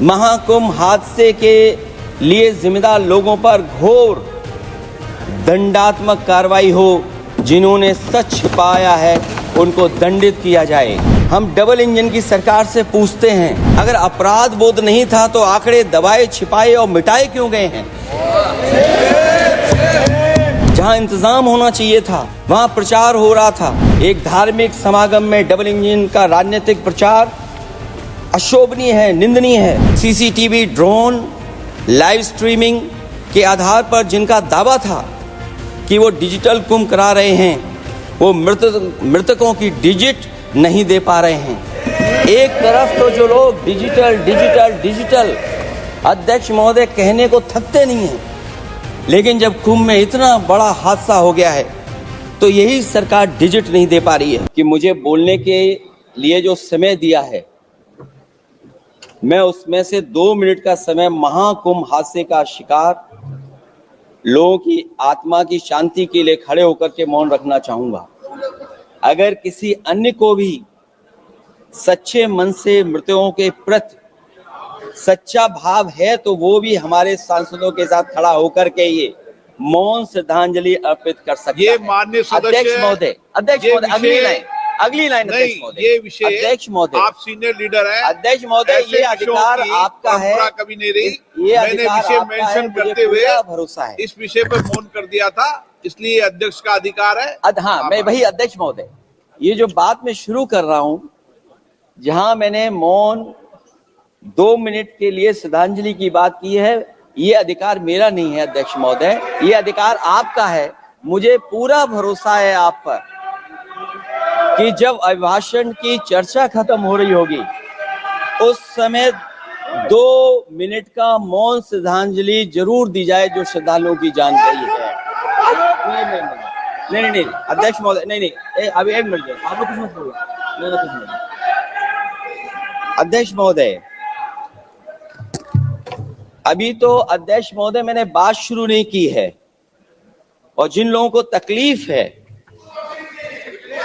महाकुंभ हादसे के लिए जिम्मेदार लोगों पर घोर दंडात्मक कार्रवाई हो। जिन्होंने सच छिपाया है उनको दंडित किया जाए। हम डबल इंजन की सरकार से पूछते हैं, अगर अपराध बोध नहीं था तो आंकड़े दबाए, छिपाए और मिटाए क्यों गए हैं? जहां इंतजाम होना चाहिए था वहां प्रचार हो रहा था। एक धार्मिक समागम में डबल इंजन का राजनीतिक प्रचार अशोभनीय है, निंदनीय है। सीसीटीवी, ड्रोन, लाइव स्ट्रीमिंग के आधार पर जिनका दावा था कि वो डिजिटल कुंभ करा रहे हैं, वो मृतकों की डिजिट नहीं दे पा रहे हैं। एक तरफ तो जो लोग डिजिटल अध्यक्ष महोदय कहने को थकते नहीं हैं, लेकिन जब कुंभ में इतना बड़ा हादसा हो गया है तो यही सरकार डिजिट नहीं दे पा रही है। कि मुझे बोलने के लिए जो समय दिया है, मैं उसमें से 2 मिनट का समय महाकुंभ हादसे का शिकार लोगों की आत्मा की शांति के लिए खड़े होकर के मौन रखना चाहूंगा। अगर किसी अन्य को भी सच्चे मन से मृतकों के प्रति सच्चा भाव है तो वो भी हमारे सांसदों के साथ खड़ा होकर के ये मौन श्रद्धांजलि अर्पित कर सकता है। ये माननीय सदस्य अध्यक्ष महोदय, अगली लाइन अध्यक्ष महोदय, ये विषय अध्यक्ष महोदय, आप सीनियर लीडर हैं। अध्यक्ष महोदय, ये अधिकार आपका है। कभी नहीं रही। ये मैंने विषय मेंशन करते हुए भरोसा है इस विषय पर मौन कर दिया था, इसलिए अध्यक्ष का अधिकार है। हाँ, मैं वही अध्यक्ष महोदय, ये जो बात मैं शुरू कर रहा हूं, जहां मैंने मौन 2 मिनट के लिए श्रद्धांजलि की बात की है, ये अधिकार मेरा नहीं है अध्यक्ष महोदय, ये अधिकार आपका है। मुझे पूरा भरोसा है आप पर कि जब अभिभाषण की चर्चा खत्म हो रही होगी उस समय 2 मिनट का मौन श्रद्धांजलि जरूर दी जाए जो श्रद्धालुओं की जान गई है। नहीं अध्यक्ष महोदय, नहीं अभी 1 मिनट आप कुछ मत बोलो। अध्यक्ष महोदय, अभी तो अध्यक्ष महोदय मैंने बात शुरू नहीं की है, और जिन लोगों को तकलीफ है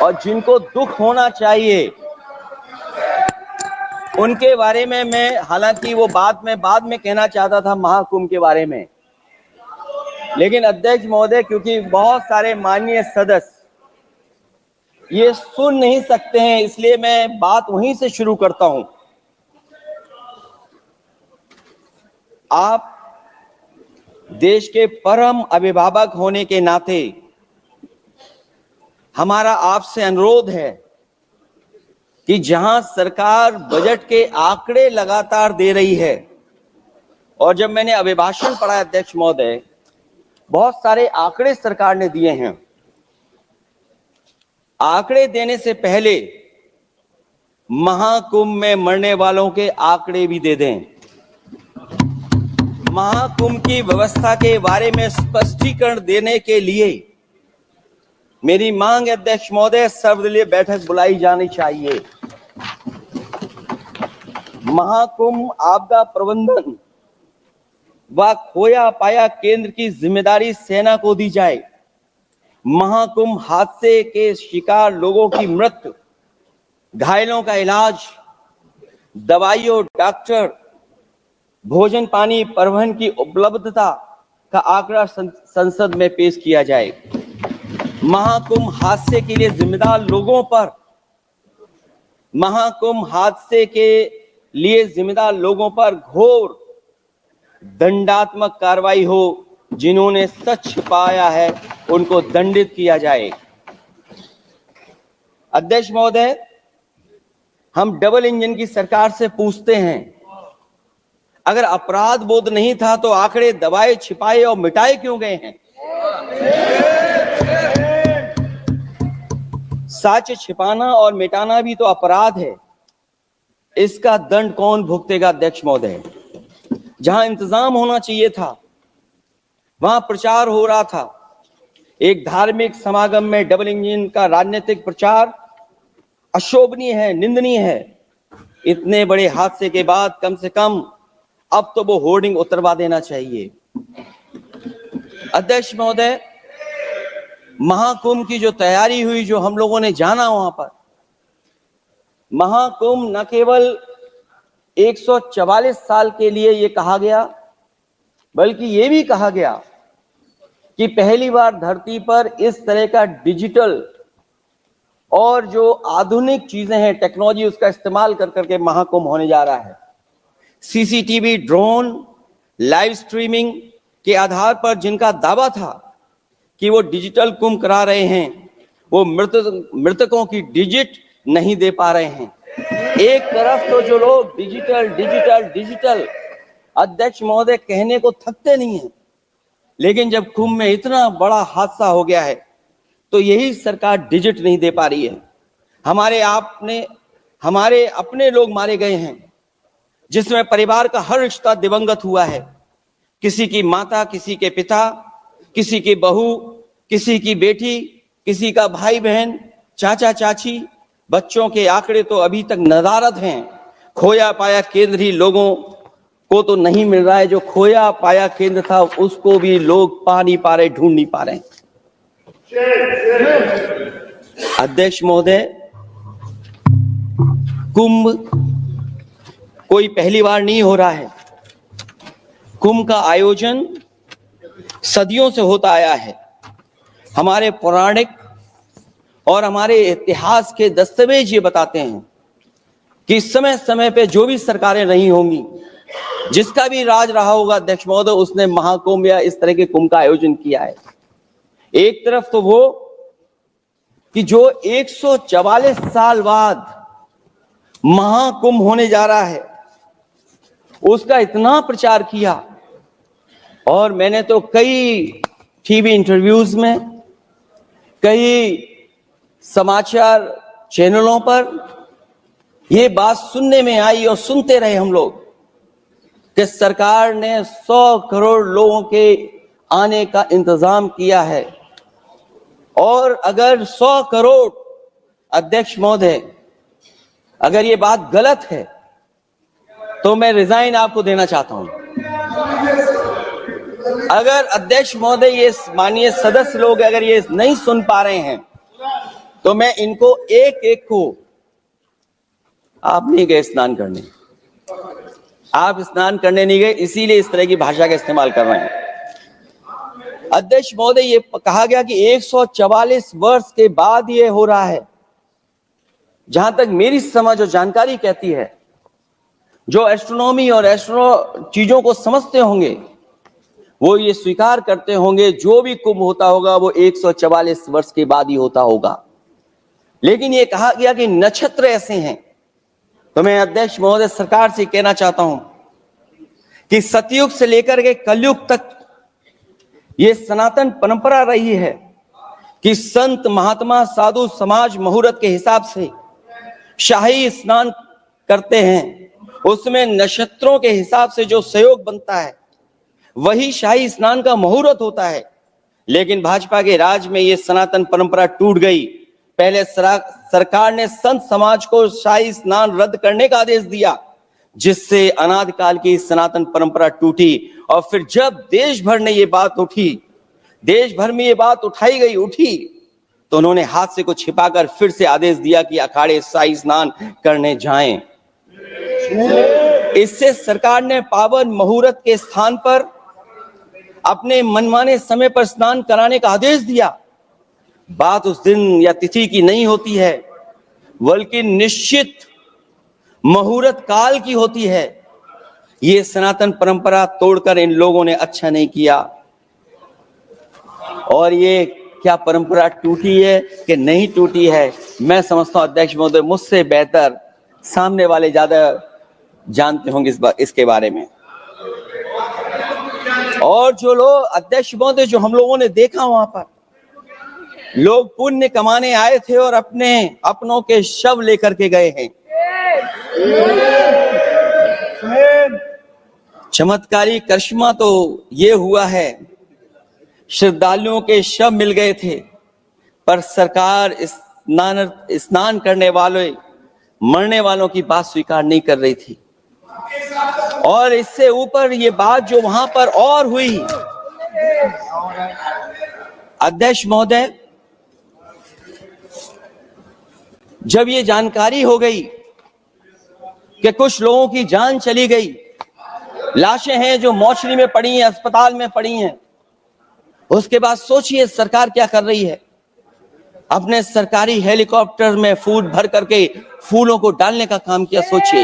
और जिनको दुख होना चाहिए उनके बारे में मैं, हालांकि वो बात मैं बाद में कहना चाहता था महाकुंभ के बारे में, लेकिन अध्यक्ष महोदय क्योंकि बहुत सारे माननीय सदस्य ये सुन नहीं सकते हैं, इसलिए मैं बात वहीं से शुरू करता हूं। आप देश के परम अभिभावक होने के नाते हमारा आपसे अनुरोध है कि जहां सरकार बजट के आंकड़े लगातार दे रही है, और जब मैंने अभिभाषण पढ़ा अध्यक्ष महोदय, बहुत सारे आंकड़े सरकार ने दिए हैं। आंकड़े देने से पहले महाकुंभ में मरने वालों के आंकड़े भी दे दें। महाकुंभ की व्यवस्था के बारे में स्पष्टीकरण देने के लिए मेरी मांग अध्यक्ष महोदय, सर्वदलीय बैठक बुलाई जानी चाहिए। महाकुंभ आपदा प्रबंधन व खोया पाया केंद्र की जिम्मेदारी सेना को दी जाए। महाकुंभ हादसे के शिकार लोगों की मृत्यु, घायलों का इलाज, दवाइयों, डॉक्टर, भोजन पानी, परिवहन की उपलब्धता का आंकड़ा संसद में पेश किया जाए। महाकुंभ हादसे के लिए जिम्मेदार लोगों पर, महाकुंभ हादसे के लिए जिम्मेदार लोगों पर घोर दंडात्मक कार्रवाई हो। जिन्होंने सच छिपाया है उनको दंडित किया जाए। अध्यक्ष महोदय, हम डबल इंजन की सरकार से पूछते हैं, अगर अपराध बोध नहीं था तो आंकड़े दबाए, छिपाए और मिटाए क्यों गए हैं? सच छिपाना और मिटाना भी तो अपराध है। इसका दंड कौन भुगतेगा अध्यक्ष महोदय? जहां इंतजाम होना चाहिए था वहां प्रचार हो रहा था। एक धार्मिक समागम में डबल इंजन का राजनीतिक प्रचार अशोभनीय है, निंदनीय है। इतने बड़े हादसे के बाद कम से कम अब तो वो होर्डिंग उतरवा देना चाहिए। अध्यक्ष महोदय, महाकुंभ की जो तैयारी हुई, जो हम लोगों ने जाना वहां पर, महाकुंभ न केवल 144 साल के लिए ये कहा गया, बल्कि ये भी कहा गया कि पहली बार धरती पर इस तरह का डिजिटल और जो आधुनिक चीजें हैं, टेक्नोलॉजी, उसका इस्तेमाल कर करके महाकुंभ होने जा रहा है। सीसीटीवी, ड्रोन, लाइव स्ट्रीमिंग के आधार पर जिनका दावा था कि वो डिजिटल कुंभ करा रहे हैं, वो मृतकों की डिजिट नहीं दे पा रहे हैं। एक तरफ तो जो लोग डिजिटल डिजिटल डिजिटल अध्यक्ष महोदय कहने को थकते नहीं हैं, लेकिन जब कुंभ में इतना बड़ा हादसा हो गया है तो यही सरकार डिजिट नहीं दे पा रही है। हमारे अपने लोग मारे गए हैं, जिसमें परिवार का हर रिश्ता दिवंगत हुआ है। किसी की माता, किसी के पिता, किसी की बहू, किसी की बेटी, किसी का भाई बहन, चाचा चाची, बच्चों के आंकड़े तो अभी तक नदारद हैं। खोया पाया केंद्र ही लोगों को तो नहीं मिल रहा है, जो खोया पाया केंद्र था उसको भी लोग पा नहीं पा रहे, ढूंढ नहीं पा रहे। अध्यक्ष महोदय, कुंभ कोई पहली बार नहीं हो रहा है। कुंभ का आयोजन सदियों से होता आया है। हमारे पौराणिक और हमारे इतिहास के दस्तावेज ये बताते हैं कि समय समय पे जो भी सरकारें रही होंगी, जिसका भी राज रहा होगा अध्यक्ष महोदय, उसने महाकुंभ या इस तरह के कुंभ का आयोजन किया है। एक तरफ तो वो कि जो 144 साल बाद महाकुंभ होने जा रहा है, उसका इतना प्रचार किया, और मैंने तो कई टीवी इंटरव्यूज में, कई समाचार चैनलों पर ये बात सुनने में आई और सुनते रहे हम लोग कि सरकार ने 100 करोड़ लोगों के आने का इंतजाम किया है। और अगर 100 करोड़, अध्यक्ष महोदय, अगर ये बात गलत है तो मैं रिजाइन आपको देना चाहता हूं। अगर अध्यक्ष महोदय, ये माननीय सदस्य लोग अगर ये नहीं सुन पा रहे हैं तो मैं इनको एक एक को, आप नहीं गए स्नान करने, आप स्नान करने नहीं गए, इसीलिए इस तरह की भाषा का इस्तेमाल कर रहे हैं। अध्यक्ष महोदय, ये कहा गया कि 144 वर्ष के बाद ये हो रहा है। जहां तक मेरी समझ और जानकारी कहती है, जो एस्ट्रोनॉमी और एस्ट्रो चीजों को समझते होंगे वो ये स्वीकार करते होंगे, जो भी कुंभ होता होगा वो 144 वर्ष के बाद ही होता होगा। लेकिन ये कहा गया कि नक्षत्र ऐसे हैं, तो मैं अध्यक्ष महोदय सरकार से कहना चाहता हूं कि सतयुग से लेकर के कलयुग तक ये सनातन परंपरा रही है कि संत, महात्मा, साधु समाज मुहूर्त के हिसाब से शाही स्नान करते हैं। उसमें नक्षत्रों के हिसाब से जो सहयोग बनता है वही शाही स्नान का मुहूर्त होता है। लेकिन भाजपा के राज में ये सनातन परंपरा टूट गई। पहले सरकार ने संत समाज को शाही स्नान रद्द करने का आदेश दिया, जिससे अनादिकाल की सनातन परंपरा टूटी। और फिर जब देश भर में ये बात उठी, तो उन्होंने हादसे को छिपाकर फिर से आदेश दिया कि अखाड़े शाही स्नान करने जाएं। इससे सरकार ने पावन मुहूर्त के स्थान पर अपने मनमाने समय पर स्नान कराने का आदेश दिया। बात उस दिन या तिथि की नहीं होती है, बल्कि निश्चित मुहूर्त काल की होती है। ये सनातन परंपरा तोड़कर इन लोगों ने अच्छा नहीं किया। और ये क्या परंपरा टूटी है कि नहीं टूटी है, मैं समझता हूं अध्यक्ष महोदय मुझसे बेहतर सामने वाले ज्यादा जानते होंगे इसके बारे में। और जो लोग, अध्यक्ष महोदय, जो हम लोगों ने देखा वहां पर लोग पुण्य कमाने आए थे और अपनों के शव लेकर के गए हैं। चमत्कारी करिश्मा तो ये हुआ है, श्रद्धालुओं के शव मिल गए थे, पर सरकार स्नान करने वाले मरने वालों की बात स्वीकार नहीं कर रही थी। और इससे ऊपर ये बात जो वहां पर और हुई, अध्यक्ष महोदय, जब ये जानकारी हो गई कि कुछ लोगों की जान चली गई, लाशें हैं जो मोर्चरी में पड़ी हैं, अस्पताल में पड़ी हैं। उसके बाद सोचिए सरकार क्या कर रही है, अपने सरकारी हेलीकॉप्टर में फूड भर करके फूलों को डालने का काम किया। सोचिए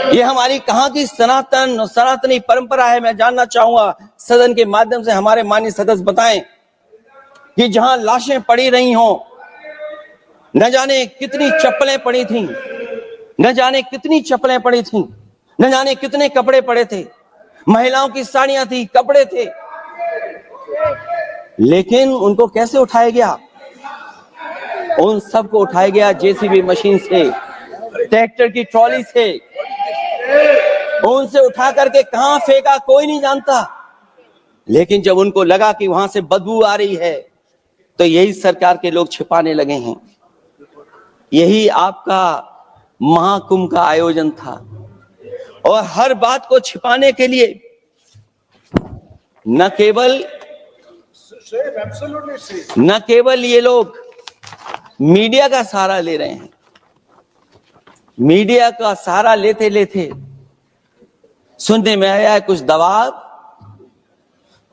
ये हमारी कहां की सनातनी परंपरा है। मैं जानना चाहूंगा सदन के माध्यम से हमारे माननीय सदस्य बताएं कि जहां लाशें पड़ी रही हों, न जाने कितनी चप्पलें पड़ी थीं, न जाने कितनी चप्पलें पड़ी थीं, न जाने कितने कपड़े पड़े थे, महिलाओं की साड़ियां थी, कपड़े थे, लेकिन उनको कैसे उठाया गया? उन सबको उठाया गया जेसीबी मशीन से, ट्रैक्टर की ट्रॉली से। उनसे उठा करके कहां फेंका कोई नहीं जानता, लेकिन जब उनको लगा कि वहां से बदबू आ रही है तो यही सरकार के लोग छिपाने लगे हैं। यही आपका महाकुंभ का आयोजन था, और हर बात को छिपाने के लिए न केवल ये लोग मीडिया का सहारा ले रहे हैं, मीडिया का सहारा लेते लेते सुनने में आया है कुछ दबाव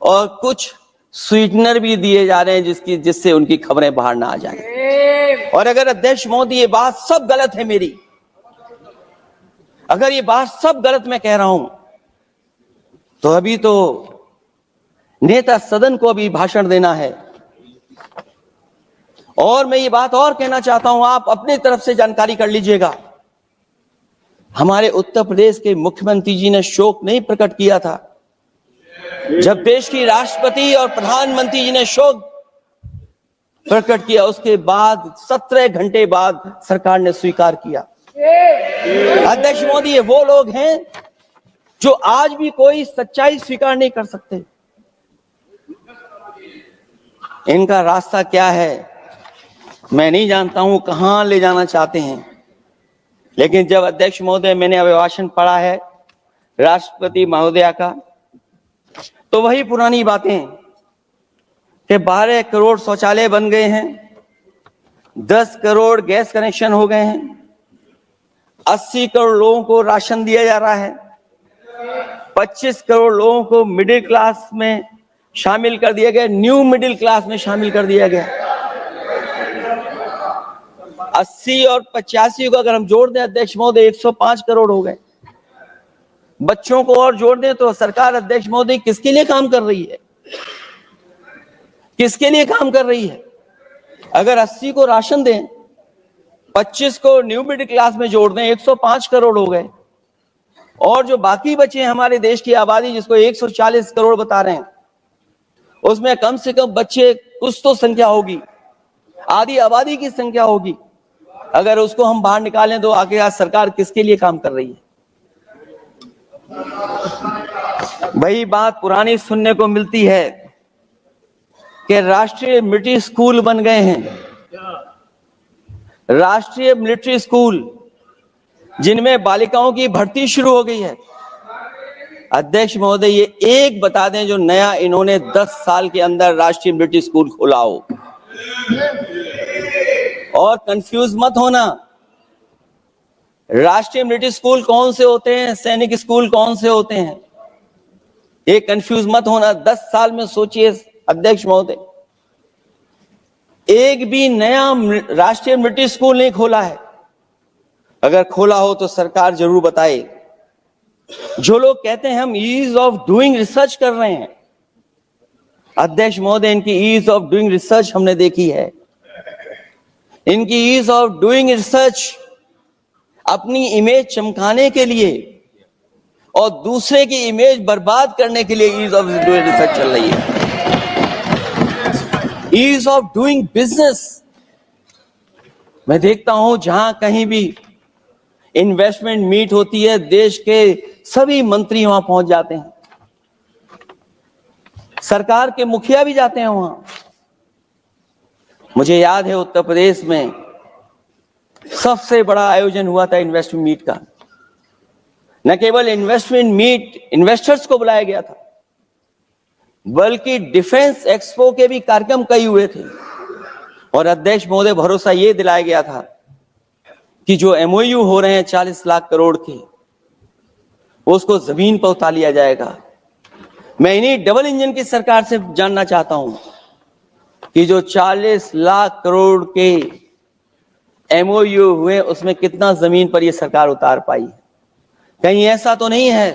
और कुछ स्वीटनर भी दिए जा रहे हैं जिससे उनकी खबरें बाहर ना आ जाए। और अगर अध्यक्ष मोदी ये बात सब गलत है मेरी, अगर ये बात सब गलत मैं कह रहा हूं, तो अभी तो नेता सदन को अभी भाषण देना है। और मैं ये बात और कहना चाहता हूं, आप अपनी तरफ से जानकारी कर लीजिएगा। हमारे उत्तर प्रदेश के मुख्यमंत्री जी ने शोक नहीं प्रकट किया था। जब देश की राष्ट्रपति और प्रधानमंत्री जी ने शोक प्रकट किया, उसके बाद 17 घंटे बाद सरकार ने स्वीकार किया। अध्यक्ष मोदी, ये वो लोग हैं जो आज भी कोई सच्चाई स्वीकार नहीं कर सकते। इनका रास्ता क्या है मैं नहीं जानता हूं, कहां ले जाना चाहते हैं। लेकिन जब अध्यक्ष महोदय मैंने अभिभाषण पढ़ा है राष्ट्रपति महोदया का, तो वही पुरानी बातें कि 12 करोड़ शौचालय बन गए हैं, 10 करोड़ गैस कनेक्शन हो गए हैं, 80 करोड़ लोगों को राशन दिया जा रहा है, 25 करोड़ लोगों को मिडिल क्लास में शामिल कर दिया गया, न्यू मिडिल क्लास में शामिल कर दिया गया। 80 और 85 को अगर हम जोड़ दें अध्यक्ष महोदय 105 करोड़ हो गए। बच्चों को और जोड़ दें तो सरकार अध्यक्ष महोदय किसके लिए काम कर रही है, किसके लिए काम कर रही है? अगर 80 को राशन दें, 25 को न्यू मिडिल क्लास में जोड़ दें, 105 करोड़ हो गए। और जो बाकी बचे हमारे देश की आबादी जिसको 140 करोड़ बता रहे हैं, उसमें कम से कम बच्चे कुछ तो संख्या होगी, आधी आबादी की संख्या होगी। अगर उसको हम बाहर निकालें तो आगे आज सरकार किसके लिए काम कर रही है? वही बात पुरानी सुनने को मिलती है कि राष्ट्रीय मिलिट्री स्कूल बन गए हैं, राष्ट्रीय मिलिट्री स्कूल जिनमें बालिकाओं की भर्ती शुरू हो गई है। अध्यक्ष महोदय, ये एक बता दें जो नया इन्होंने 10 साल के अंदर राष्ट्रीय मिलिट्री स्कूल खोला हो। और कंफ्यूज मत होना, राष्ट्रीय मिलिट्री स्कूल कौन से होते हैं, सैनिक स्कूल कौन से होते हैं, ये कंफ्यूज मत होना। 10 साल में सोचिए अध्यक्ष महोदय, एक भी नया राष्ट्रीय मिलिट्री स्कूल नहीं खोला है। अगर खोला हो तो सरकार जरूर बताए। जो लोग कहते हैं हम ईज ऑफ डूइंग रिसर्च कर रहे हैं, अध्यक्ष महोदय इनकी ईज ऑफ डूइंग रिसर्च हमने देखी है। इनकी ईज ऑफ डूइंग रिसर्च अपनी इमेज चमकाने के लिए और दूसरे की इमेज बर्बाद करने के लिए ईज ऑफ डूइंग रिसर्च चल रही है। ईज ऑफ डूइंग बिजनेस, मैं देखता हूं जहां कहीं भी इन्वेस्टमेंट मीट होती है, देश के सभी मंत्री वहां पहुंच जाते हैं, सरकार के मुखिया भी जाते हैं वहां। मुझे याद है उत्तर प्रदेश में सबसे बड़ा आयोजन हुआ था इन्वेस्टमेंट मीट का। न केवल इन्वेस्टमेंट मीट इन्वेस्टर्स को बुलाया गया था, बल्कि डिफेंस एक्सपो के भी कार्यक्रम कई हुए थे। और अध्यक्ष महोदय भरोसा ये दिलाया गया था कि जो MOU हो रहे हैं 40 लाख करोड़ के, उसको जमीन पर उतार लिया जाएगा। मैं इन्हीं डबल इंजन की सरकार से जानना चाहता हूं कि जो 40 लाख करोड़ के MOU हुए, उसमें कितना जमीन पर यह सरकार उतार पाई? कहीं ऐसा तो नहीं है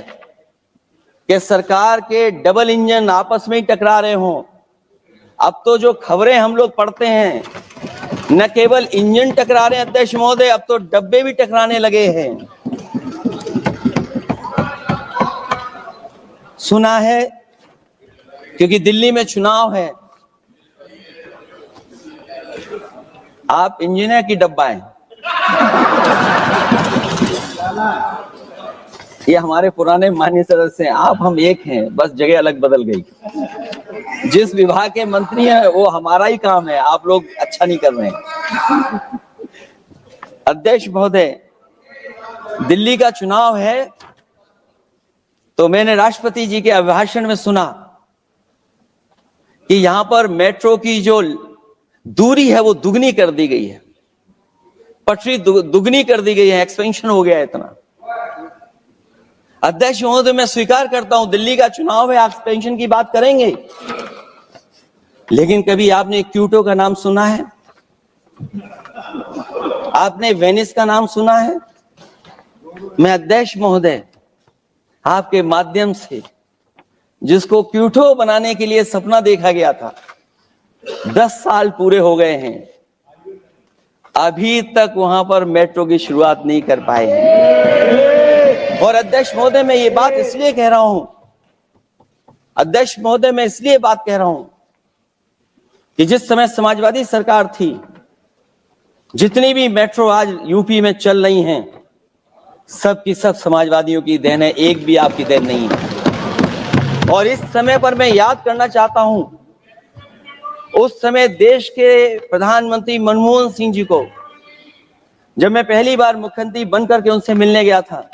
कि सरकार के डबल इंजन आपस में ही टकरा रहे हों? अब तो जो खबरें हम लोग पढ़ते हैं, न केवल इंजन टकरा रहे हैं अध्यक्ष महोदय, अब तो डब्बे भी टकराने लगे हैं। सुना है क्योंकि दिल्ली में चुनाव है, आप इंजीनियर की डब्बा हैं। ये हमारे पुराने माननीय सदस्य हैं, आप हम एक हैं, बस जगह अलग बदल गई। जिस विभाग के मंत्री हैं वो हमारा ही काम है, आप लोग अच्छा नहीं कर रहे हैं। अध्यक्ष महोदय, दिल्ली का चुनाव है तो मैंने राष्ट्रपति जी के अभिभाषण में सुना कि यहां पर मेट्रो की जो दूरी है वो दुगनी कर दी गई है, पटरी दुगनी कर दी गई है, एक्सपेंशन हो गया है इतना। अध्यक्ष महोदय, मैं स्वीकार करता हूं दिल्ली का चुनाव है, एक्सपेंशन की बात करेंगे, लेकिन कभी आपने क्यूटो का नाम सुना है? आपने वेनिस का नाम सुना है? मैं अध्यक्ष महोदय आपके माध्यम से, जिसको क्यूटो बनाने के लिए सपना देखा गया था, 10 साल पूरे हो गए हैं, अभी तक वहां पर मेट्रो की शुरुआत नहीं कर पाए हैं। और अध्यक्ष महोदय, मैं ये बात इसलिए कह रहा हूं, अध्यक्ष महोदय मैं इसलिए बात कह रहा हूं कि जिस समय समाजवादी सरकार थी, जितनी भी मेट्रो आज यूपी में चल रही हैं, सब की सब समाजवादियों की देन है, एक भी आपकी देन नहीं है। और इस समय पर मैं याद करना चाहता हूं, उस समय देश के प्रधानमंत्री मनमोहन सिंह जी को जब मैं पहली बार मुख्यमंत्री बनकर के उनसे मिलने गया था,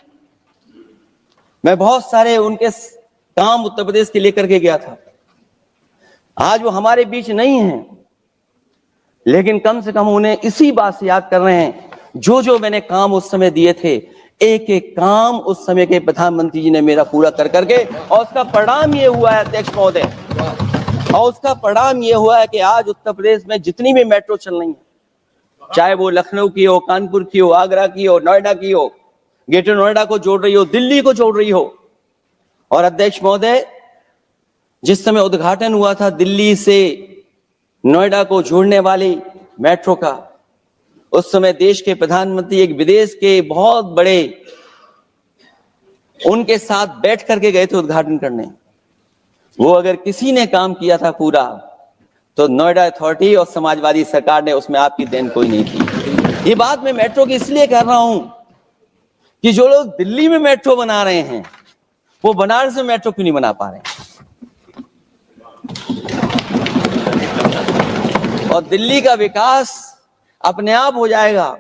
मैं बहुत सारे उनके काम उत्तर प्रदेश के लेकर के गया था। आज वो हमारे बीच नहीं है, लेकिन कम से कम उन्हें इसी बात से याद कर रहे हैं, जो जो मैंने काम उस समय दिए थे, एक एक काम उस समय के प्रधानमंत्री जी ने मेरा पूरा कर करके, और उसका परिणाम ये हुआ है अध्यक्ष महोदय, और उसका परिणाम ये हुआ है कि आज उत्तर प्रदेश में जितनी भी मेट्रो चल रही है, चाहे वो लखनऊ की हो, कानपुर की हो, आगरा की हो, नोएडा की हो, ग्रेटर नोएडा को जोड़ रही हो, दिल्ली को जोड़ रही हो। और अध्यक्ष महोदय, जिस समय उद्घाटन हुआ था दिल्ली से नोएडा को जोड़ने वाली मेट्रो का, उस समय देश के प्रधानमंत्री एक विदेश के बहुत बड़े उनके साथ बैठ करके गए थे उद्घाटन करने। वो अगर किसी ने काम किया था पूरा, तो नोएडा अथॉरिटी और समाजवादी सरकार ने, उसमें आपकी देन कोई नहीं थी। ये बात मैं मेट्रो की इसलिए कर रहा हूं कि जो लोग दिल्ली में मेट्रो बना रहे हैं, वो बनारस में मेट्रो क्यों नहीं बना पा रहे हैं? और दिल्ली का विकास अपने आप हो जाएगा,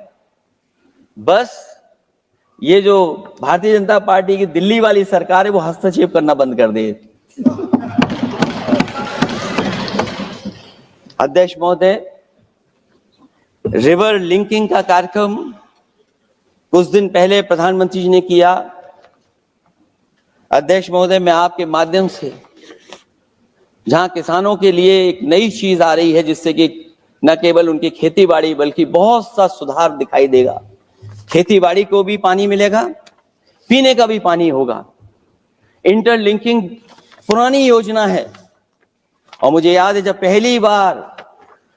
बस ये जो भारतीय जनता पार्टी की दिल्ली वाली सरकार है वो हस्तक्षेप करना बंद कर दे। अध्यक्ष महोदय, रिवर लिंकिंग का कार्यक्रम कुछ दिन पहले प्रधानमंत्री जी ने किया। अध्यक्ष महोदय, मैं आपके माध्यम से, जहां किसानों के लिए एक नई चीज आ रही है, जिससे कि न केवल उनकी खेती बाड़ी बल्कि बहुत सा सुधार दिखाई देगा। खेती बाड़ी को भी पानी मिलेगा, पीने का भी पानी होगा। इंटरलिंकिंग पुरानी योजना है, और मुझे याद है जब पहली बार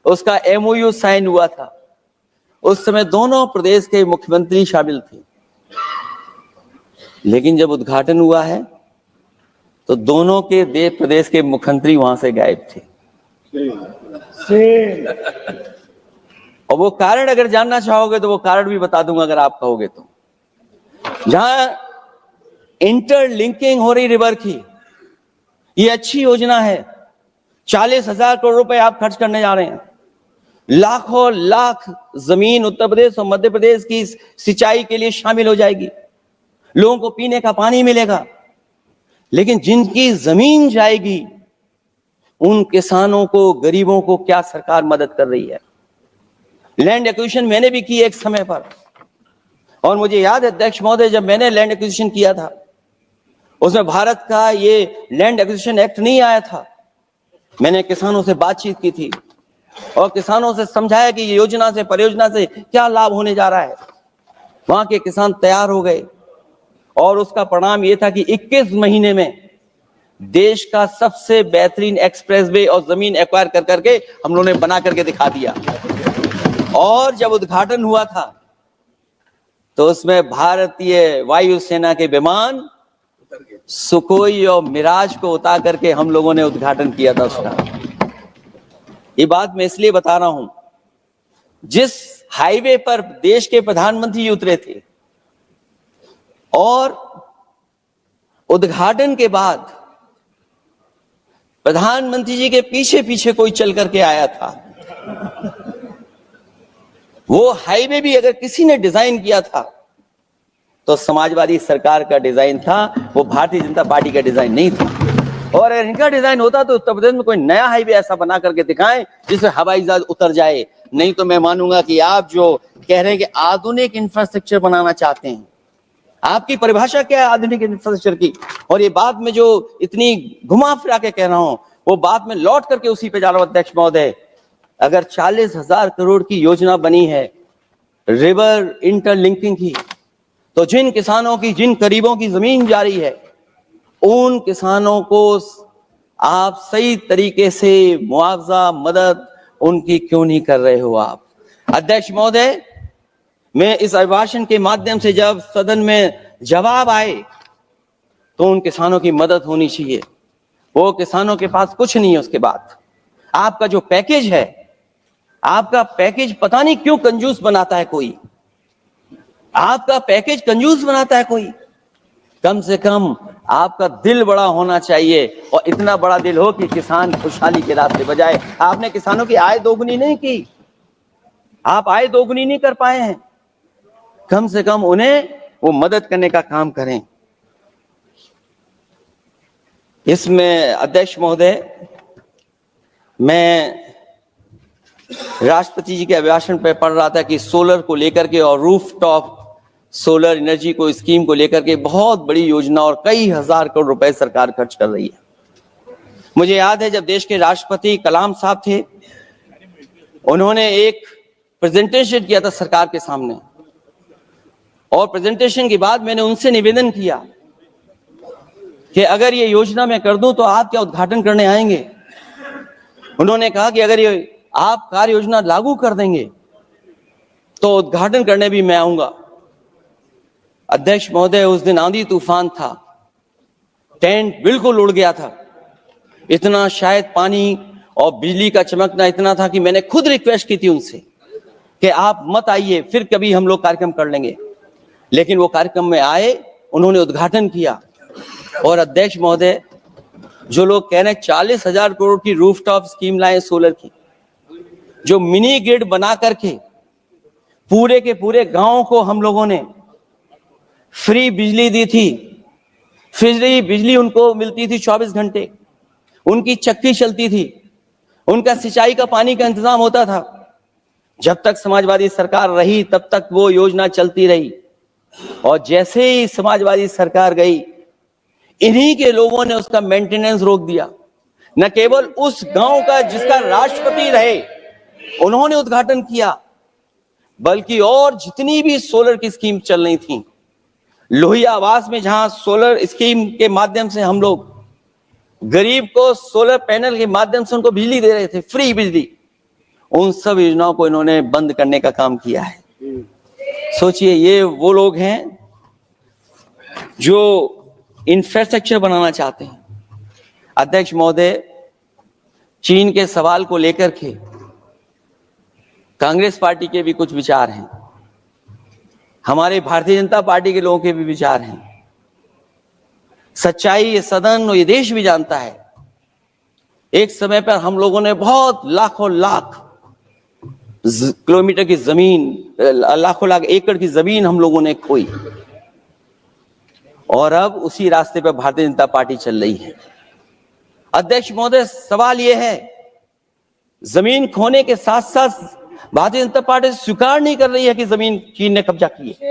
उसका MOU साइन हुआ था, उस समय दोनों प्रदेश के मुख्यमंत्री शामिल थे, लेकिन जब उद्घाटन हुआ है तो दोनों के प्रदेश के मुख्यमंत्री वहां से गायब थे। और वो कारण अगर जानना चाहोगे तो वो कारण भी बता दूंगा अगर आप कहोगे तो। जहां इंटरलिंकिंग हो रही रिवर की, ये अच्छी योजना है। 40,000 करोड़ रुपए आप खर्च करने जा रहे हैं। लाखों लाख जमीन उत्तर प्रदेश और मध्य प्रदेश की सिंचाई के लिए शामिल हो जाएगी, लोगों को पीने का पानी मिलेगा। लेकिन जिनकी जमीन जाएगी, उन किसानों को, गरीबों को क्या सरकार मदद कर रही है? लैंड एक्विजिशन मैंने भी की एक समय पर, और मुझे याद है अध्यक्ष महोदय, जब मैंने लैंड एक्विजिशन किया था उसमें भारत का ये लैंड एक्विजिशन एक्ट नहीं आया था। मैंने किसानों से बातचीत की थी और किसानों से समझाया कि ये योजना से, परियोजना से क्या लाभ होने जा रहा है। वहां के किसान तैयार हो गए और उसका परिणाम ये था कि 21 महीने में देश का सबसे बेहतरीन एक्सप्रेसवे और जमीन एक्वायर कर करके हम लोगों ने बना करके दिखा दिया। और जब उद्घाटन हुआ था तो उसमें भारतीय वायुसेना के विमान सुखोई और मिराज को उतार करके हम लोगों ने उद्घाटन किया था उसका। ये बात मैं इसलिए बता रहा हूं, जिस हाईवे पर देश के प्रधानमंत्री उतरे थे और उद्घाटन के बाद प्रधानमंत्री जी के पीछे पीछे कोई चल करके आया था। वो हाईवे भी अगर किसी ने डिजाइन किया था तो समाजवादी सरकार का डिजाइन था, वो भारतीय जनता पार्टी का डिजाइन नहीं था। और अगर इनका डिजाइन होता तो उत्तर प्रदेश में कोई नया हाईवे ऐसा बना करके दिखाएं जिससे हवाई जहाज उतर जाए। नहीं तो मैं मानूंगा कि आप जो कह रहे हैं कि आधुनिक इंफ्रास्ट्रक्चर बनाना चाहते हैं, आपकी परिभाषा क्या है आधुनिक इंफ्रास्ट्रक्चर की? और ये बात में जो इतनी घुमा फिरा के कह रहा हूं वो बात में लौट करके उसी पे जा रहा हूं अध्यक्ष महोदय। अगर 40,000 करोड़ की योजना बनी है रिवर इंटरलिंकिंग की, तो जिन किसानों की, जिन गरीबों की जमीन जा रही है, उन किसानों को आप सही तरीके से मुआवजा, मदद उनकी क्यों नहीं कर रहे हो आप? अध्यक्ष महोदय, मैं इस अभिभाषण के माध्यम से जब सदन में जवाब आए तो उन किसानों की मदद होनी चाहिए। वो किसानों के पास कुछ नहीं है। उसके बाद आपका जो पैकेज है, आपका पैकेज पता नहीं क्यों कंजूस बनाता है कोई, आपका पैकेज कंजूस बनाता है कोई। कम से कम आपका दिल बड़ा होना चाहिए और इतना बड़ा दिल हो कि किसान खुशहाली के रास्ते बजाए। आपने किसानों की आय दोगुनी नहीं की, आप आय दोगुनी नहीं कर पाए हैं। कम से कम उन्हें वो मदद करने का काम करें। इसमें अध्यक्ष महोदय, मैं राष्ट्रपति जी के अभिभाषण पर पढ़ रहा था कि सोलर को लेकर के और रूफटॉप सोलर एनर्जी को, स्कीम को लेकर के बहुत बड़ी योजना और कई हजार करोड़ रुपए सरकार खर्च कर रही है। मुझे याद है जब देश के राष्ट्रपति कलाम साहब थे, उन्होंने एक प्रेजेंटेशन किया था सरकार के सामने और प्रेजेंटेशन के बाद मैंने उनसे निवेदन किया कि अगर ये योजना मैं कर दूं तो आप क्या उद्घाटन करने आएंगे? उन्होंने कहा कि अगर ये आप कार्य योजना लागू कर देंगे तो उद्घाटन करने भी मैं आऊंगा। अध्यक्ष महोदय, उस दिन आंधी तूफान था, टेंट बिल्कुल उड़ गया था। इतना शायद पानी और बिजली का चमकना इतना था कि मैंने खुद रिक्वेस्ट की थी उनसे कि आप मत आइए, फिर कभी हम लोग कार्यक्रम कर लेंगे। लेकिन वो कार्यक्रम में आए, उन्होंने उद्घाटन किया। और अध्यक्ष महोदय, जो लोग कह रहे हैं 40,000 करोड़ की रूफटॉप स्कीम लाए सोलर की, जो मिनी ग्रिड बना करके पूरे के पूरे गांव को हम लोगों ने फ्री बिजली दी थी। फ्री बिजली उनको मिलती थी 24 घंटे, उनकी चक्की चलती थी, उनका सिंचाई का पानी का इंतजाम होता था। जब तक समाजवादी सरकार रही तब तक वो योजना चलती रही और जैसे ही समाजवादी सरकार गई, इन्हीं के लोगों ने उसका मेंटेनेंस रोक दिया। न केवल उस गांव का जिसका राष्ट्रपति रहे उन्होंने उद्घाटन किया, बल्कि और जितनी भी सोलर की स्कीम चल रही थी, लोहिया आवास में जहां सोलर स्कीम के माध्यम से हम लोग गरीब को सोलर पैनल के माध्यम से उनको बिजली दे रहे थे, फ्री बिजली, उन सब योजनाओं को इन्होंने बंद करने का काम किया है। सोचिए, ये वो लोग हैं जो इंफ्रास्ट्रक्चर बनाना चाहते हैं। अध्यक्ष महोदय, चीन के सवाल को लेकर के कांग्रेस पार्टी के भी कुछ विचार हैं, हमारे भारतीय जनता पार्टी के लोगों के भी विचार हैं। सच्चाई ये सदन और ये देश भी जानता है। एक समय पर हम लोगों ने बहुत लाखों लाख किलोमीटर की जमीन, लाखों लाख एकड़ की जमीन हम लोगों ने खोई और अब उसी रास्ते पर भारतीय जनता पार्टी चल रही है। अध्यक्ष महोदय, सवाल यह है, जमीन खोने के साथ साथ भारतीय जनता पार्टी स्वीकार नहीं कर रही है कि जमीन चीन ने कब्जा की है।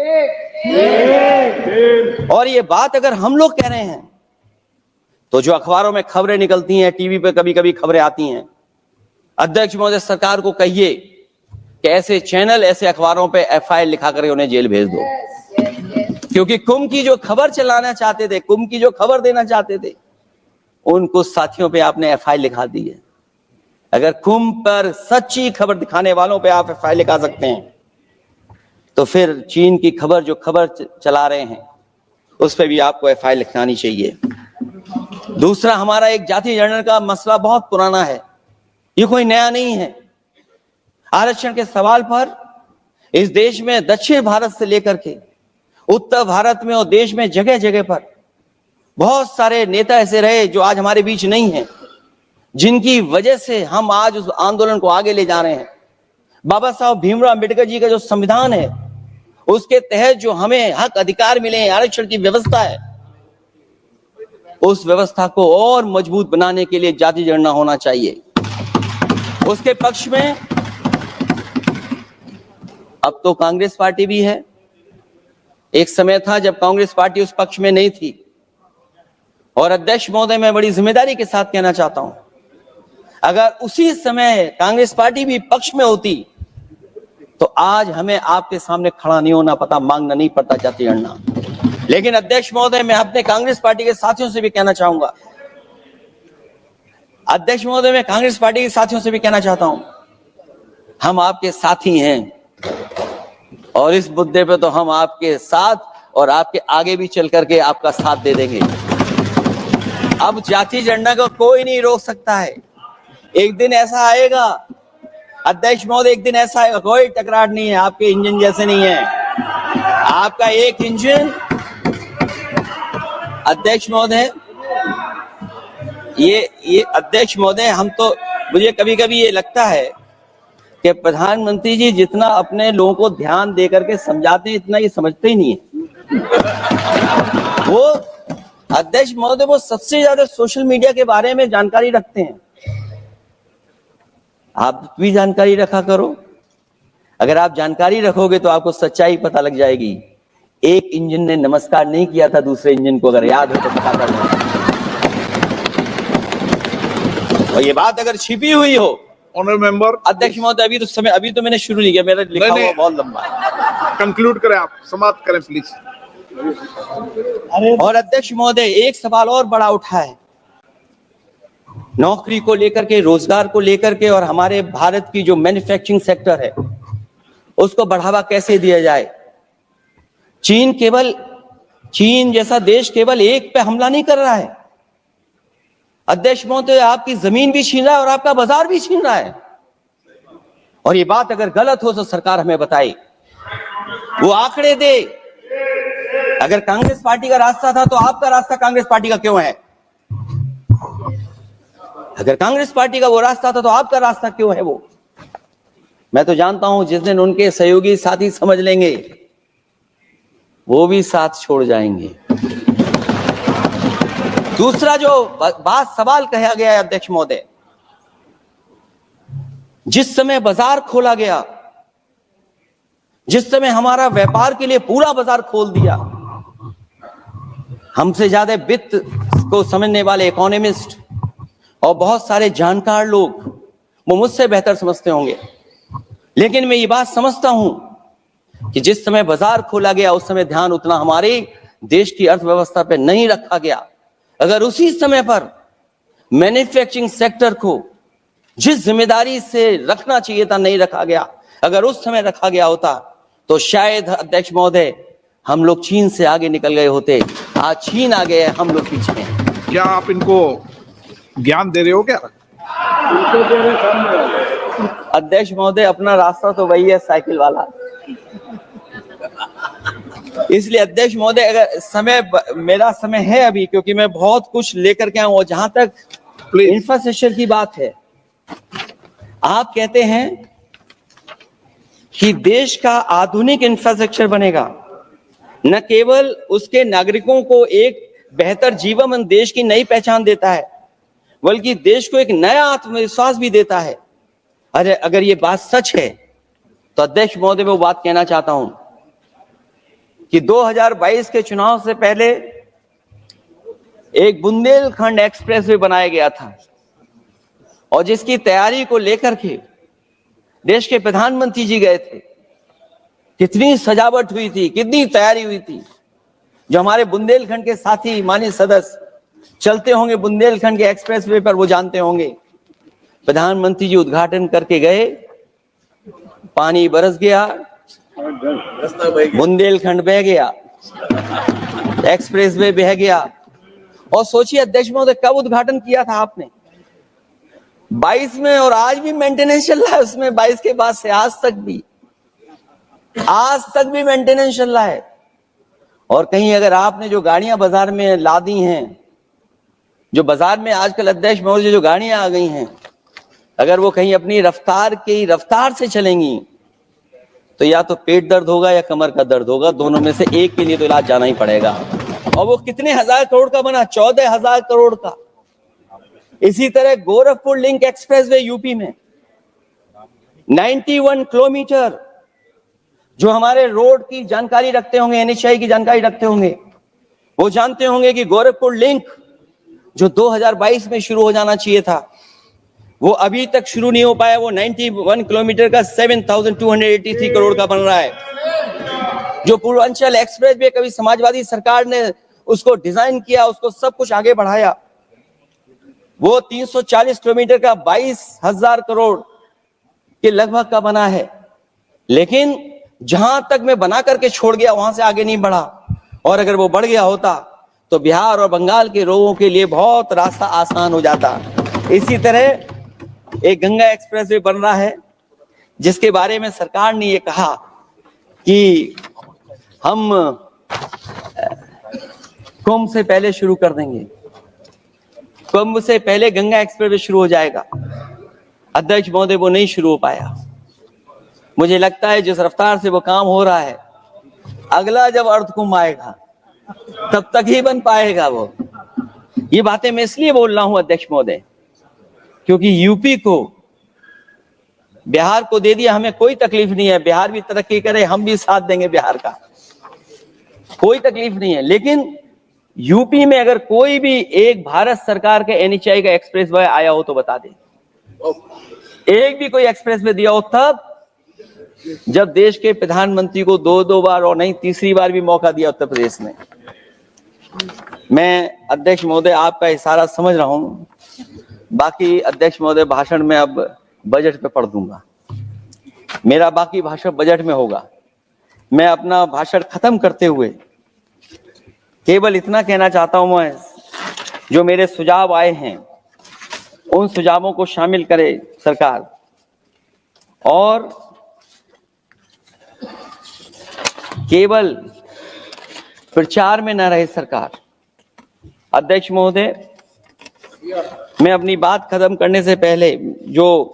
और ये बात अगर हम लोग कह रहे हैं तो जो अखबारों में खबरें निकलती हैं, टीवी पे कभी कभी खबरें आती हैं, अध्यक्ष महोदय सरकार को कहिए कि ऐसे चैनल, ऐसे अखबारों पे एफआईआर लिखा कर उन्हें जेल भेज दो। क्योंकि कुंभ की जो खबर चलाना चाहते थे, कुंभ की जो खबर देना चाहते थे, उन कुछ साथियों पे आपने एफआईआर लिखा दी है। अगर कुंभ पर सच्ची खबर दिखाने वालों पे आप एफआईआर लिखा सकते हैं तो फिर चीन की खबर, जो खबर चला रहे हैं, उस पर भी आपको एफआईआर लिखानी चाहिए। दूसरा, हमारा एक जाति जनगणना का मसला बहुत पुराना है, ये कोई नया नहीं है। आरक्षण के सवाल पर इस देश में दक्षिण भारत से लेकर के उत्तर भारत में और देश में जगह जगह पर बहुत सारे नेता ऐसे रहे जो आज हमारे बीच नहीं हैं, जिनकी वजह से हम आज उस आंदोलन को आगे ले जा रहे हैं। बाबा साहब भीमराव अम्बेडकर जी का जो संविधान है, उसके तहत जो हमें हक अधिकार मिले हैं, आरक्षण की व्यवस्था है, उस व्यवस्था को और मजबूत बनाने के लिए जाति जनगणना होना चाहिए। उसके पक्ष में अब तो कांग्रेस पार्टी भी है। एक समय था जब कांग्रेस पार्टी उस पक्ष में नहीं थी। और अध्यक्ष महोदय, मैं बड़ी जिम्मेदारी के साथ कहना चाहता हूं, अगर उसी समय कांग्रेस पार्टी भी पक्ष में होती तो आज हमें आपके सामने खड़ा नहीं होना पता, मांगना नहीं पड़ता जाति जनगणना। लेकिन अध्यक्ष महोदय, मैं अपने कांग्रेस पार्टी के साथियों से भी कहना चाहूंगा, अध्यक्ष महोदय, मैं कांग्रेस पार्टी के साथियों से भी कहना चाहता हूं, हम आपके साथी हैं और इस मुद्दे पे तो हम आपके साथ और आपके आगे भी चल करके आपका साथ दे देंगे। अब जाति जनगणना को कोई नहीं रोक सकता है। एक दिन ऐसा आएगा अध्यक्ष महोदय, एक दिन ऐसा आएगा, कोई टकरार नहीं है, आपके इंजन जैसे नहीं है। आपका एक इंजन, अध्यक्ष महोदय, ये अध्यक्ष महोदय, हम तो, मुझे कभी कभी ये लगता है कि प्रधानमंत्री जी जितना अपने लोगों को ध्यान दे करके समझाते हैं, इतना ये समझते ही नहीं है। वो अध्यक्ष महोदय, वो सबसे ज्यादा सोशल मीडिया के बारे में जानकारी रखते हैं। आप भी जानकारी रखा करो। अगर आप जानकारी रखोगे तो आपको सच्चाई पता लग जाएगी। एक इंजन ने नमस्कार नहीं किया था दूसरे इंजन को, अगर याद हो तो पता कर लो। और ये बात अगर छिपी हुई हो, ऑनरेबल मेंबर, अध्यक्ष महोदय, अभी तो मैंने शुरू नहीं किया, मेरा लिखा हुआ बहुत लंबा है। कंक्लूड करें, आप समाप्त करें प्लीज। और अध्यक्ष महोदय, एक सवाल और बड़ा उठा है, नौकरी को लेकर के, रोजगार को लेकर के, और हमारे भारत की जो मैन्युफैक्चरिंग सेक्टर है उसको बढ़ावा कैसे दिया जाए। चीन जैसा देश केवल एक पे हमला नहीं कर रहा है अध्यक्ष महोदय, आपकी जमीन भी छीन रहा है और आपका बाजार भी छीन रहा है। और ये बात अगर गलत हो तो सरकार हमें बताए, वो आंकड़े दे। अगर कांग्रेस पार्टी का रास्ता था तो आपका रास्ता कांग्रेस पार्टी का क्यों है? अगर कांग्रेस पार्टी का वो रास्ता था तो आपका रास्ता क्यों है वो? मैं तो जानता हूं जिस दिन उनके सहयोगी साथी समझ लेंगे, वो भी साथ छोड़ जाएंगे। दूसरा जो सवाल कहा गया है अध्यक्ष महोदय, जिस समय बाजार खोला गया, जिस समय हमारा व्यापार के लिए पूरा बाजार खोल दिया, हमसे ज्यादा वित्त को समझने वाले इकोनॉमिस्ट और बहुत सारे जानकार लोग वो मुझसे बेहतर समझते होंगे, लेकिन मैं ये बात समझता हूं कि जिस समय बाजार खोला गया उस समय ध्यान उतना हमारे देश की अर्थव्यवस्था पर नहीं रखा गया। अगर उसी समय पर मैन्युफैक्चरिंग सेक्टर को जिस जिम्मेदारी से रखना चाहिए था नहीं रखा गया, अगर उस समय रखा गया होता तो शायद अध्यक्ष महोदय हम लोग चीन से आगे निकल गए होते। आज चीन आ गए, हम लोग पीछे हैं। क्या आप इनको ज्ञान दे रहे हो क्या? अध्यक्ष महोदय, अपना रास्ता तो वही है, साइकिल वाला। इसलिए अध्यक्ष महोदय, अगर मेरा समय है अभी, क्योंकि मैं बहुत कुछ लेकर के आऊं। और जहां तक इंफ्रास्ट्रक्चर की बात है, आप कहते हैं कि देश का आधुनिक इंफ्रास्ट्रक्चर बनेगा, न केवल उसके नागरिकों को एक बेहतर जीवन, देश की नई पहचान देता है, बल्कि देश को एक नया आत्मविश्वास भी देता है। अरे अगर ये बात सच है तो अध्यक्ष महोदय मैं वो बात कहना चाहता हूं कि 2022 के चुनाव से पहले एक बुंदेलखंड एक्सप्रेस वे बनाया गया था और जिसकी तैयारी को लेकर के देश के प्रधानमंत्री जी गए थे। कितनी सजावट हुई थी, कितनी तैयारी हुई थी। जो हमारे बुंदेलखंड के साथी माननीय सदस्य चलते होंगे बुंदेलखंड के एक्सप्रेस वे पर, वो जानते होंगे। प्रधानमंत्री जी उद्घाटन करके गए, पानी बरस गया, बुंदेलखंड बह गया, एक्सप्रेस वे बह गया। और सोचिए अध्यक्ष महोदय, कब उद्घाटन किया था आपने? 22 में, और आज भी मेंटेनेंस चल रहा है उसमें। 22 के बाद से आज तक भी मेंटेनेंस चल रहा है। और कहीं अगर आपने जो गाड़ियां बाजार में ला दी हैं, जो बाजार में आजकल अध्यक्ष महोदय जो गाड़ियां आ गई हैं, अगर वो कहीं अपनी रफ्तार से चलेंगी तो या तो पेट दर्द होगा या कमर का दर्द होगा, दोनों में से एक के लिए तो इलाज जाना ही पड़ेगा। और वो कितने हजार करोड़ का बना? 14,000 करोड़ का। इसी तरह गोरखपुर लिंक एक्सप्रेसवे यूपी में 91 किलोमीटर, जो हमारे रोड की जानकारी रखते होंगे, एनएचआई की जानकारी रखते होंगे, वो जानते होंगे कि गोरखपुर लिंक जो 2022 में शुरू हो जाना चाहिए था, वो अभी तक शुरू नहीं हो पाया। वो 91 किलोमीटर का 7,283 करोड़ का बन रहा है। जो पूर्वांचल एक्सप्रेस वे, कभी समाजवादी सरकार ने उसको डिजाइन किया, उसको सब कुछ आगे बढ़ाया, वो 340 किलोमीटर का 22,000 करोड़ के लगभग का बना है। लेकिन जहां तक मैं बना करके छोड़ गया वहां से आगे नहीं बढ़ा। और अगर वो बढ़ गया होता तो बिहार और बंगाल के लोगों के लिए बहुत रास्ता आसान हो जाता। इसी तरह एक गंगा एक्सप्रेस वे बन रहा है, जिसके बारे में सरकार ने ये कहा कि हम कुंभ से पहले शुरू कर देंगे, कुंभ से पहले गंगा एक्सप्रेस वे शुरू हो जाएगा। अध्यक्ष महोदय वो नहीं शुरू हो पाया। मुझे लगता है जिस रफ्तार से वो काम हो रहा है, अगला जब अर्ध कुंभ आएगा तब तक ही बन पाएगा वो। ये बातें मैं इसलिए बोल रहा हूं अध्यक्ष महोदय, क्योंकि यूपी को बिहार को दे दिया, हमें कोई तकलीफ नहीं है। बिहार भी तरक्की करे, हम भी साथ देंगे बिहार का, कोई तकलीफ नहीं है। लेकिन यूपी में अगर कोई भी एक भारत सरकार के एनएचआई का एक्सप्रेस वे आया हो तो बता दे। एक भी कोई एक्सप्रेस वे दिया हो तब, जब देश के प्रधानमंत्री को दो बार और नहीं तीसरी बार भी मौका दिया उत्तर प्रदेश में। मैं अध्यक्ष महोदय आपका इशारा समझ रहा हूं, बाकी अध्यक्ष महोदय भाषण में अब बजट पे पढ़ दूंगा। मेरा बाकी भाषण बजट में होगा। मैं अपना भाषण खत्म करते हुए केवल इतना कहना चाहता हूं, मैं जो मेरे सुझाव आए हैं उन सुझावों को शामिल करे सरकार, और केवल प्रचार में न रहे सरकार। अध्यक्ष महोदय, मैं अपनी बात खत्म करने से पहले जो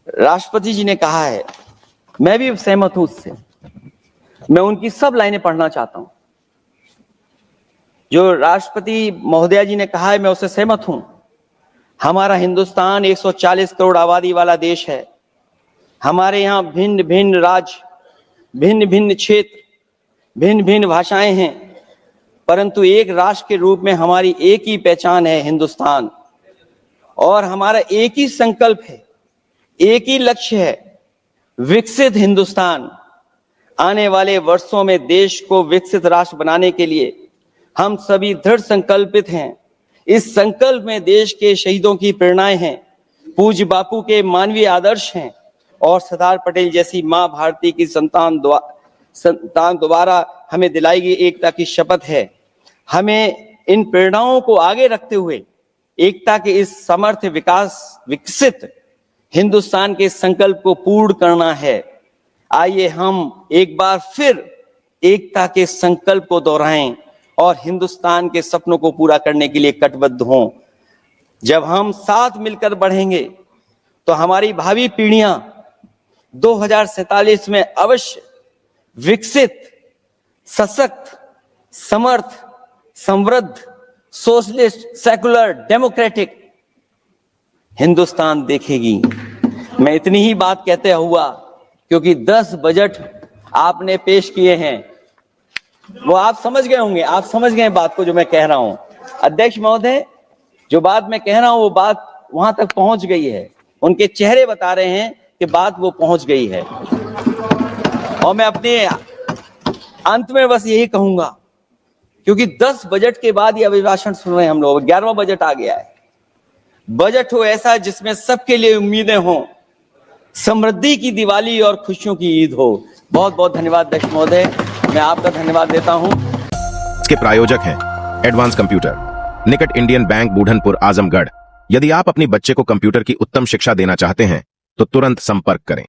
राष्ट्रपति जी ने कहा है, मैं भी सहमत हूं उससे। मैं उनकी सब लाइनें पढ़ना चाहता हूं। जो राष्ट्रपति महोदया जी ने कहा है, मैं उससे सहमत हूं। हमारा हिंदुस्तान 140 करोड़ आबादी वाला देश है। हमारे यहाँ भिन्न भिन्न राज्य, भिन्न भिन्न क्षेत्र, भिन्न भिन्न भाषाएं हैं, परंतु एक राष्ट्र के रूप में हमारी एक ही पहचान है, हिंदुस्तान। और हमारा एक ही संकल्प है, एक ही लक्ष्य है, विकसित हिंदुस्तान। आने वाले वर्षों में देश को विकसित राष्ट्र बनाने के लिए हम सभी दृढ़ संकल्पित हैं। इस संकल्प में देश के शहीदों की प्रेरणाएं हैं, पूज्य बापू के मानवीय आदर्श हैं, और सरदार पटेल जैसी मां भारती की संतान द्वारा हमें दिलाई गई एकता की शपथ है। हमें इन प्रेरणाओं को आगे रखते हुए एकता के इस समर्थ विकसित हिंदुस्तान के संकल्प को पूर्ण करना है। आइए हम एक बार फिर एकता के संकल्प को दोहराएं और हिंदुस्तान के सपनों को पूरा करने के लिए कटिबद्ध हों। जब हम साथ मिलकर बढ़ेंगे तो हमारी भावी पीढ़ियां 2047 में अवश्य विकसित, सशक्त, समर्थ, समृद्ध, सोशलिस्ट, सेकुलर, डेमोक्रेटिक हिंदुस्तान देखेगी। मैं इतनी ही बात कहते हुआ, क्योंकि 10 बजट आपने पेश किए हैं, वो आप समझ गए होंगे, आप समझ गए बात को जो मैं कह रहा हूं। अध्यक्ष महोदय, जो बात मैं कह रहा हूं वो बात वहां तक पहुंच गई है, उनके चेहरे बता रहे हैं कि बात वो पहुंच गई है। और मैं अपने अंत में बस यही कहूंगा, क्योंकि 10 बजट के बाद ये अभिभाषण सुन रहे हैं हम लोग, 11वां बजट आ गया है। बजट हो ऐसा जिसमें सबके लिए उम्मीदें हों, समृद्धि की दिवाली और खुशियों की ईद हो। बहुत बहुत धन्यवाद अध्यक्ष महोदय, मैं आपका धन्यवाद देता हूं। इसके प्रायोजक हैं एडवांस कंप्यूटर, निकट इंडियन बैंक, बूढ़नपुर, आजमगढ़। यदि आप अपनी बच्चे को कंप्यूटर की उत्तम शिक्षा देना चाहते हैं तो तुरंत संपर्क करें।